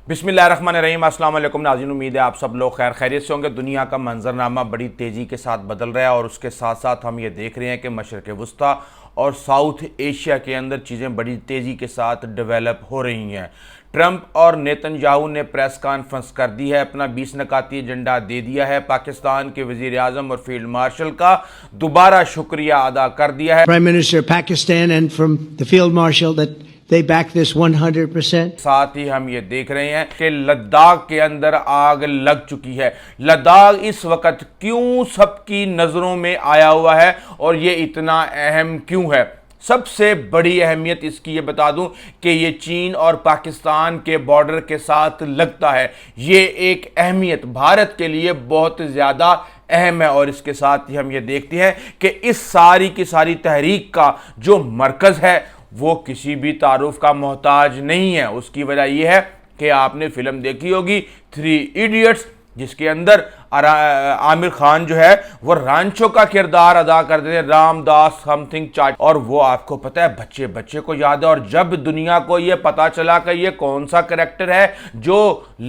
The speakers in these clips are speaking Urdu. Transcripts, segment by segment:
بسم اللہ الرحمن الرحیم۔ السلام علیکم ناظرین، امید ہے آپ سب لوگ خیر خیریت سے ہوں گے۔ دنیا کا منظرنامہ بڑی تیزی کے ساتھ بدل رہا ہے اور اس کے ساتھ ساتھ ہم یہ دیکھ رہے ہیں کہ مشرق وسطیٰ اور ساؤتھ ایشیا کے اندر چیزیں بڑی تیزی کے ساتھ ڈیولپ ہو رہی ہیں۔ ٹرمپ اور نیتن یاہو نے پریس کانفرنس کر دی ہے، اپنا 20 نکاتی ایجنڈا دے دیا ہے، پاکستان کے وزیر اعظم اور فیلڈ مارشل کا دوبارہ شکریہ ادا کر دیا ہے۔ Prime Minister of Pakistan and from the Field Marshal that they back this 100%. ساتھ ہی ہم یہ دیکھ رہے ہیں کہ لداخ کے اندر آگ لگ چکی ہے۔ لداخ اس وقت کیوں سب کی نظروں میں آیا ہوا ہے اور یہ اتنا اہم کیوں ہے؟ سب سے بڑی اہمیت اس کی یہ بتا دوں کہ یہ چین اور پاکستان کے بارڈر کے ساتھ لگتا ہے۔ یہ ایک اہمیت بھارت کے لیے بہت زیادہ اہم ہے، اور اس کے ساتھ ہی ہم یہ دیکھتے ہیں کہ اس ساری کی ساری تحریک کا جو مرکز ہے وہ کسی بھی تعارف کا محتاج نہیں ہے۔ اس کی وجہ یہ ہے کہ آپ نے فلم دیکھی ہوگی 3 ایڈیٹس، جس کے اندر عامر خان جو ہے وہ رانچو کا کردار ادا کرتے ہیں، رام داس سم تھنگ چاٹ، اور وہ آپ کو پتہ ہے بچے بچے کو یاد ہے۔ اور جب دنیا کو یہ پتا چلا کہ یہ کون سا کریکٹر ہے جو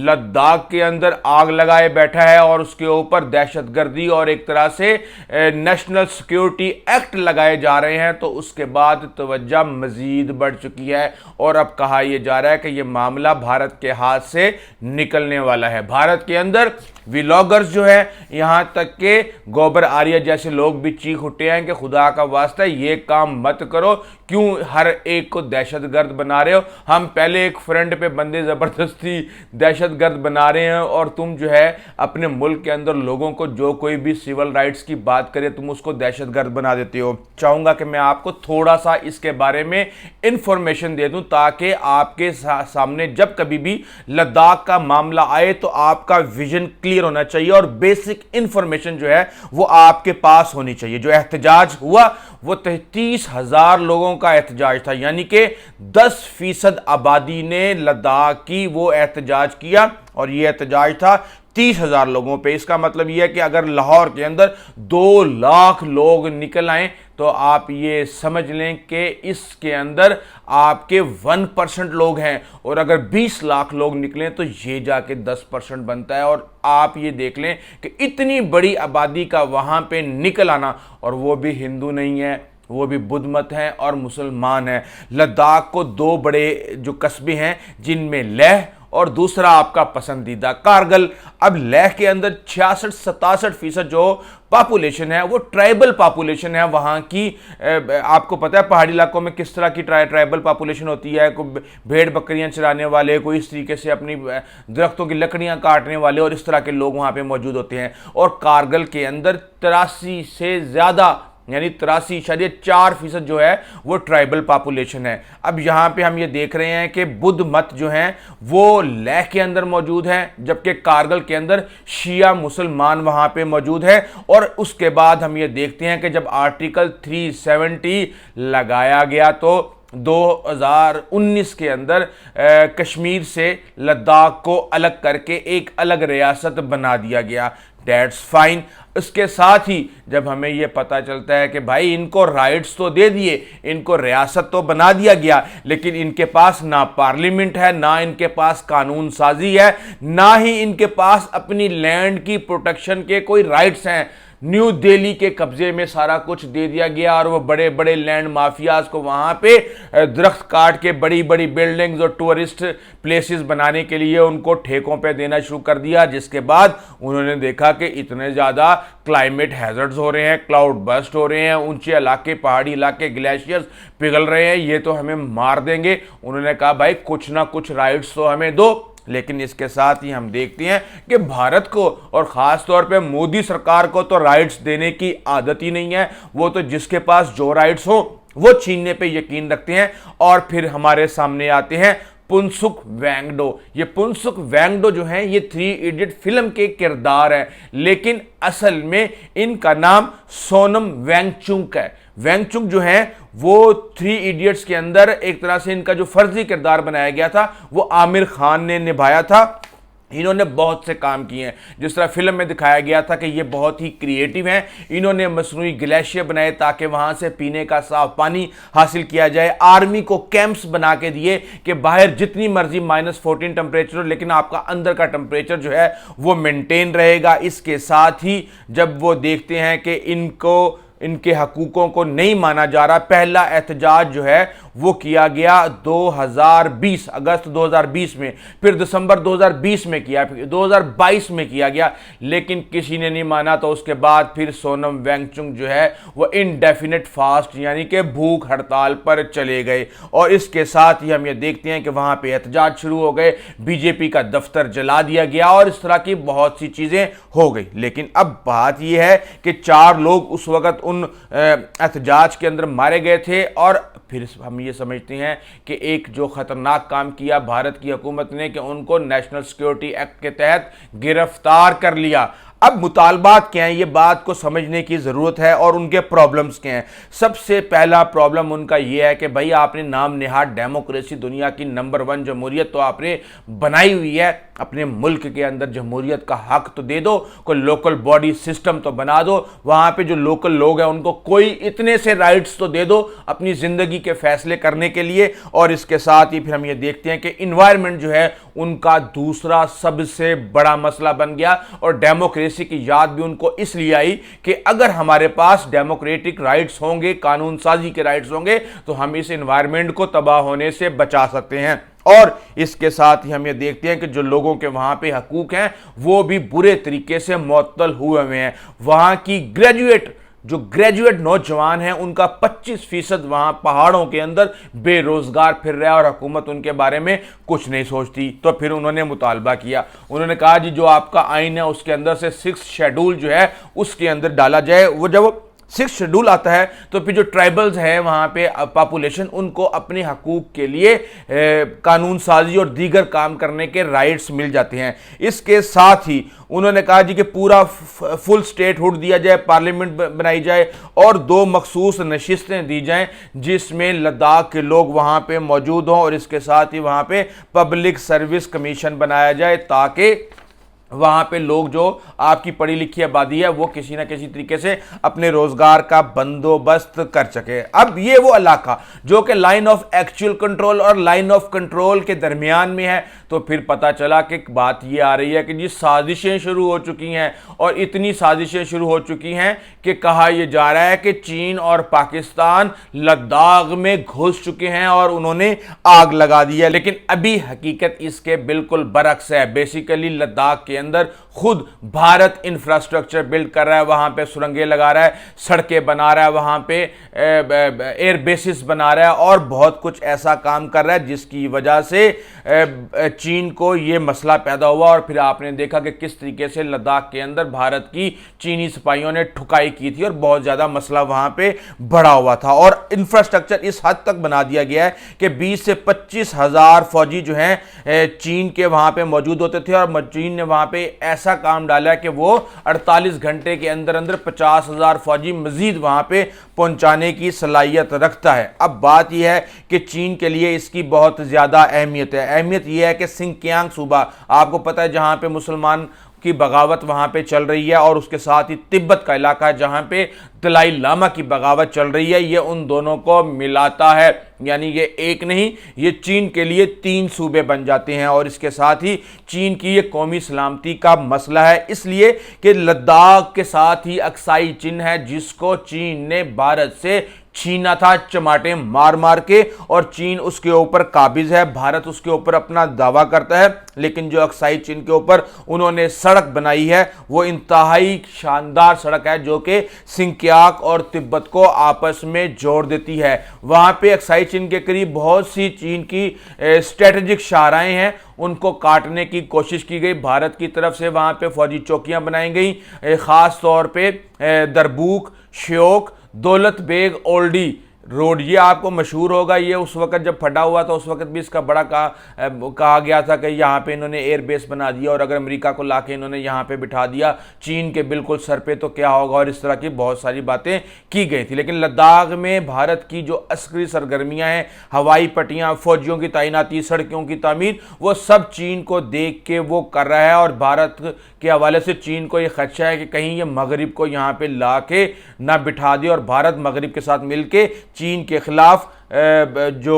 لداخ کے اندر آگ لگائے بیٹھا ہے اور اس کے اوپر دہشت گردی اور ایک طرح سے نیشنل سیکیورٹی ایکٹ لگائے جا رہے ہیں، تو اس کے بعد توجہ مزید بڑھ چکی ہے اور اب کہا یہ جا رہا ہے کہ یہ معاملہ بھارت کے ہاتھ سے نکلنے والا ہے۔ بھارت کے اندر ویلاگرز جو ہے، یہاں تک کہ گوبر آریہ جیسے لوگ بھی چیخ اٹھے ہیں کہ خدا کا واسطہ یہ کام مت کرو، کیوں ہر ایک کو دہشت گرد بنا رہے ہو؟ ہم پہلے ایک فرنٹ پہ بندے زبردستی دہشت گرد بنا رہے ہیں اور تم جو ہے اپنے ملک کے اندر لوگوں کو جو کوئی بھی سول رائٹس کی بات کرے تم اس کو دہشت گرد بنا دیتے ہو۔ چاہوں گا کہ میں آپ کو تھوڑا سا اس کے بارے میں انفارمیشن دے دوں تاکہ آپ کے سامنے جب کبھی بھی لداخ کا معاملہ آئے تو آپ کا ویژن کلیئر ہونا چاہیے اور بیسک انفارمیشن جو ہے وہ آپ کے پاس ہونی چاہیے۔ جو احتجاج ہوا وہ 33,000 لوگوں کا احتجاج تھا، یعنی کہ 10% آبادی نے لداخ کی وہ احتجاج کیا، اور یہ احتجاج تھا 30,000 لوگوں پہ۔ اس کا مطلب یہ ہے کہ اگر لاہور کے اندر 2 لاکھ لوگ نکل آئیں تو آپ یہ سمجھ لیں کہ اس کے اندر آپ کے 1% لوگ ہیں، اور اگر 20 لاکھ لوگ نکلیں تو یہ جا کے 10% بنتا ہے۔ اور آپ یہ دیکھ لیں کہ اتنی بڑی آبادی کا وہاں پہ نکل آنا، اور وہ بھی ہندو نہیں ہے، وہ بھی بدھ مت ہیں اور مسلمان ہیں۔ لداخ کو 2 بڑے جو قصبے ہیں جن میں لیہ اور دوسرا آپ کا پسندیدہ کارگل۔ اب لیہ کے اندر 66-67% جو پاپولیشن ہے وہ ٹرائبل پاپولیشن ہے وہاں کی۔ آپ کو پتہ ہے پہاڑی علاقوں میں کس طرح کی ٹرائبل پاپولیشن ہوتی ہے، کوئی بھیڑ بکریاں چرانے والے، کوئی اس طریقے سے اپنی درختوں کی لکڑیاں کاٹنے والے، اور اس طرح کے لوگ وہاں پہ موجود ہوتے ہیں۔ اور کارگل کے اندر 83 سے زیادہ یعنی 83.4% جو ہے وہ ٹرائبل پاپولیشن ہے۔ اب یہاں پہ ہم یہ دیکھ رہے ہیں کہ بدھ مت جو ہیں وہ لیہ کے اندر موجود ہیں، جبکہ کارگل کے اندر شیعہ مسلمان وہاں پہ موجود ہیں۔ اور اس کے بعد ہم یہ دیکھتے ہیں کہ جب آرٹیکل 370 لگایا گیا تو 2019 کے اندر کشمیر سے لداخ کو الگ کر کے ایک الگ ریاست بنا دیا گیا۔ That's fine. اس کے ساتھ ہی جب ہمیں یہ پتہ چلتا ہے کہ بھائی ان کو رائٹس تو دے دیے، ان کو ریاست تو بنا دیا گیا، لیکن ان کے پاس نہ پارلیمنٹ ہے، نہ ان کے پاس قانون سازی ہے، نہ ہی ان کے پاس اپنی لینڈ کی پروٹیکشن کے کوئی رائٹس ہیں۔ نیو دہلی کے قبضے میں سارا کچھ دے دیا گیا، اور وہ بڑے بڑے لینڈ مافیاز کو وہاں پہ درخت کاٹ کے بڑی بڑی بلڈنگز اور ٹورسٹ پلیسز بنانے کے لیے ان کو ٹھیکوں پہ دینا شروع کر دیا، جس کے بعد انہوں نے دیکھا کہ اتنے زیادہ کلائمیٹ ہیزرڈز ہو رہے ہیں، کلاؤڈ برسٹ ہو رہے ہیں، اونچے علاقے پہاڑی علاقے گلیشیئرز پگھل رہے ہیں، یہ تو ہمیں مار دیں گے۔ انہوں نے کہا بھائی کچھ نہ کچھ رائٹس تو ہمیں دو۔ لیکن اس کے ساتھ ہی ہم دیکھتے ہیں کہ بھارت کو اور خاص طور پہ مودی سرکار کو تو رائٹس دینے کی عادت ہی نہیں ہے، وہ تو جس کے پاس جو رائٹس ہوں وہ چھیننے پہ یقین رکھتے ہیں۔ اور پھر ہمارے سامنے آتے ہیں پنسک وینگڈو۔ یہ پنسک وینگڈو جو ہیں یہ 3 ایڈیٹ فلم کے کردار ہیں، لیکن اصل میں ان کا نام سونم وینگ چنگ ہے۔ وینگ چنگ جو ہیں وہ 3 ایڈیٹس کے اندر ایک طرح سے ان کا جو فرضی کردار بنایا گیا تھا وہ عامر خان نے نبھایا تھا، انہوں نے بہت سے کام کیے ہیں، جس طرح فلم میں دکھایا گیا تھا کہ یہ بہت ہی کریٹیو ہیں۔ انہوں نے مصنوعی گلیشیئر بنائے تاکہ وہاں سے پینے کا صاف پانی حاصل کیا جائے، آرمی کو کیمپس بنا کے دیے کہ باہر جتنی مرضی -14 ٹمپریچر ہو لیکن آپ کا اندر کا ٹمپریچر جو ہے وہ مینٹین رہے گا۔ اس کے ساتھ ہی جب وہ دیکھتے ہیں کہ ان کے حقوقوں کو نہیں مانا جا رہا، پہلا احتجاج جو ہے وہ کیا گیا 2020 اگست 2020 میں، پھر دسمبر 2020 میں کیا، پھر 2022 میں کیا گیا، لیکن کسی نے نہیں مانا۔ تو اس کے بعد پھر سونم وانگ چک جو ہے وہ انڈیفینٹ فاسٹ یعنی کہ بھوک ہڑتال پر چلے گئے، اور اس کے ساتھ ہی ہم یہ دیکھتے ہیں کہ وہاں پہ احتجاج شروع ہو گئے، بی جے پی کا دفتر جلا دیا گیا اور اس طرح کی بہت سی چیزیں ہو گئی۔ لیکن اب بات یہ ہے کہ 4 لوگ اس وقت ان احتجاج کے اندر مارے گئے تھے، اور پھر ہم یہ سمجھتے ہیں کہ ایک جو خطرناک کام کیا بھارت کی حکومت نے کہ ان کو نیشنل سیکیورٹی ایکٹ کے تحت گرفتار کر لیا۔ اب مطالبات کیا ہیں، یہ بات کو سمجھنے کی ضرورت ہے، اور ان کے پرابلمز کیا ہیں۔ سب سے پہلا پرابلم ان کا یہ ہے کہ بھائی آپ نے نام نہاد ڈیموکریسی، دنیا کی نمبر 1 جمہوریت تو آپ نے بنائی ہوئی ہے، اپنے ملک کے اندر جمہوریت کا حق تو دے دو، کوئی لوکل باڈی سسٹم تو بنا دو، وہاں پہ جو لوکل لوگ ہیں ان کو کوئی اتنے سے رائٹس تو دے دو اپنی زندگی کے فیصلے کرنے کے لیے۔ اور اس کے ساتھ ہی پھر ہم یہ دیکھتے ہیں کہ انوائرمنٹ جو ہے ان کا دوسرا سب سے بڑا مسئلہ بن گیا، اور ڈیموکریسی کی یاد بھی ان کو اس لیے آئی کہ اگر ہمارے پاس ڈیموکریٹک رائٹس ہوں گے، قانون سازی کے رائٹس ہوں گے تو ہم اس انوائرمنٹ کو تباہ ہونے سے بچا سکتے ہیں۔ اور اس کے ساتھ ہی ہم یہ دیکھتے ہیں کہ جو لوگوں کے وہاں پہ حقوق ہیں وہ بھی برے طریقے سے معطل ہوئے ہیں۔ وہاں کی گریجویٹ نوجوان ہیں ان کا 25% وہاں پہاڑوں کے اندر بے روزگار پھر رہا ہے، اور حکومت ان کے بارے میں کچھ نہیں سوچتی۔ تو پھر انہوں نے مطالبہ کیا، انہوں نے کہا جی جو آپ کا آئین ہے اس کے اندر سے 6 شیڈول جو ہے اس کے اندر ڈالا جائے۔ وہ جب 6 شیڈول آتا ہے تو پھر جو ٹرائبلز ہیں وہاں پہ پاپولیشن، ان کو اپنے حقوق کے لیے قانون سازی اور دیگر کام کرنے کے رائٹس مل جاتے ہیں۔ اس کے ساتھ ہی انہوں نے کہا جی کہ پورا فل سٹیٹ ہوڈ دیا جائے، پارلیمنٹ بنائی جائے، اور 2 مخصوص نشستیں دی جائیں جس میں لداخ کے لوگ وہاں پہ موجود ہوں، اور اس کے ساتھ ہی وہاں پہ پبلک سروس کمیشن بنایا جائے تاکہ وہاں پہ لوگ جو آپ کی پڑھی لکھی آبادی ہے وہ کسی نہ کسی طریقے سے اپنے روزگار کا بندوبست کر سکے۔ اب یہ وہ علاقہ جو کہ لائن آف ایکچوئل کنٹرول اور لائن آف کنٹرول کے درمیان میں ہے، تو پھر پتا چلا کہ بات یہ آ رہی ہے کہ جی سازشیں شروع ہو چکی ہیں، اور اتنی سازشیں شروع ہو چکی ہیں کہ کہا یہ جا رہا ہے کہ چین اور پاکستان لداخ میں گھس چکے ہیں اور انہوں نے آگ لگا دی ہے۔ لیکن ابھی حقیقت اس کے بالکل برعکس ہے۔ بیسیکلی لداخ کے اندر خود بھارت انفراسٹرکچر بلڈ کر رہا ہے، وہاں پہ سرنگیں لگا رہا ہے، سڑکیں بنا رہا ہے، وہاں پہ ایئر بیسز بنا رہا ہے، اور بہت کچھ ایسا کام کر رہا ہے جس کی وجہ سے چین کو یہ مسئلہ پیدا ہوا۔ اور پھر آپ نے دیکھا کہ کس طریقے سے لداخ کے اندر بھارت کی چینی سپاہیوں نے ٹھکائی کی تھی، اور بہت زیادہ مسئلہ وہاں پہ بڑھا ہوا تھا، اور انفراسٹرکچر اس حد تک بنا دیا گیا ہے کہ 20 سے 25 ہزار فوجی جو ہیں چین کے وہاں پہ موجود ہوتے تھے، اور چین نے وہاں پہ ایسا کام ڈالا ہے کہ وہ 48 گھنٹے کے اندر 50 ہزار فوجی مزید وہاں پہ پہنچانے کی صلاحیت رکھتا ہے۔ اب بات یہ ہے کہ چین کے لیے اس کی بہت زیادہ اہمیت ہے۔ اہمیت یہ ہے کہ سنکیانگ صوبہ آپ کو پتہ ہے جہاں پہ مسلمان کی بغاوت وہاں پہ چل رہی ہے، اور اس کے ساتھ ہی تبت کا علاقہ ہے جہاں پہ دلائی لاما کی بغاوت چل رہی ہے، یہ ان دونوں کو ملاتا ہے، یعنی یہ ایک نہیں، یہ چین کے لیے 3 صوبے بن جاتے ہیں، اور اس کے ساتھ ہی چین کی یہ قومی سلامتی کا مسئلہ ہے، اس لیے کہ لداخ کے ساتھ ہی اکسائی چن ہے جس کو چین نے بھارت سے چھینا تھا چماٹے مار مار کے، اور چین اس کے اوپر قابض ہے، بھارت اس کے اوپر اپنا دعویٰ کرتا ہے، لیکن جو اکسائی چین کے اوپر انہوں نے سڑک بنائی ہے وہ انتہائی شاندار سڑک ہے جو کہ سنکیاک اور تبت کو آپس میں جوڑ دیتی ہے۔ وہاں پہ اکسائی چین کے قریب بہت سی چین کی اسٹریٹجک شاہراہیں ہیں، ان کو کاٹنے کی کوشش کی گئی، بھارت کی طرف سے وہاں پہ فوجی چوکیاں بنائی گئیں، خاص طور پہ دربوک، شیوک، دولت بیگ اولڈی روڈ، یہ آپ کو مشہور ہوگا، یہ اس وقت جب پھٹا ہوا تھا اس وقت بھی اس کا بڑا کہا گیا تھا کہ یہاں پہ انہوں نے ایئر بیس بنا دیا، اور اگر امریکہ کو لا کے انہوں نے یہاں پہ بٹھا دیا چین کے بالکل سر پہ تو کیا ہوگا، اور اس طرح کی بہت ساری باتیں کی گئی تھی۔ لیکن لداخ میں بھارت کی جو عسکری سرگرمیاں ہیں، ہوائی پٹیاں، فوجیوں کی تعیناتی، سڑکوں کی تعمیر، وہ سب چین کو دیکھ کے وہ کر رہا ہے، اور بھارت کے حوالے سے چین کو یہ خدشہ ہے کہ کہیں یہ مغرب کو یہاں پہ لا کے نہ بٹھا دے، اور بھارت مغرب کے ساتھ مل کے چین کے خلاف جو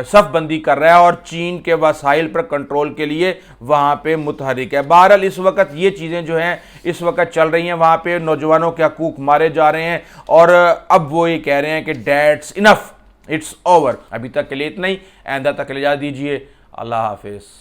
صف بندی کر رہا ہے اور چین کے وسائل پر کنٹرول کے لیے وہاں پہ متحرک ہے۔ بہرحال اس وقت یہ چیزیں جو ہیں اس وقت چل رہی ہیں، وہاں پہ نوجوانوں کے حقوق مارے جا رہے ہیں، اور اب وہ یہ کہہ رہے ہیں کہ دیٹس انف، اٹس اوور۔ ابھی تک کے لیے اتنا ہی، آئندہ تک اجازت دیجیے، اللہ حافظ۔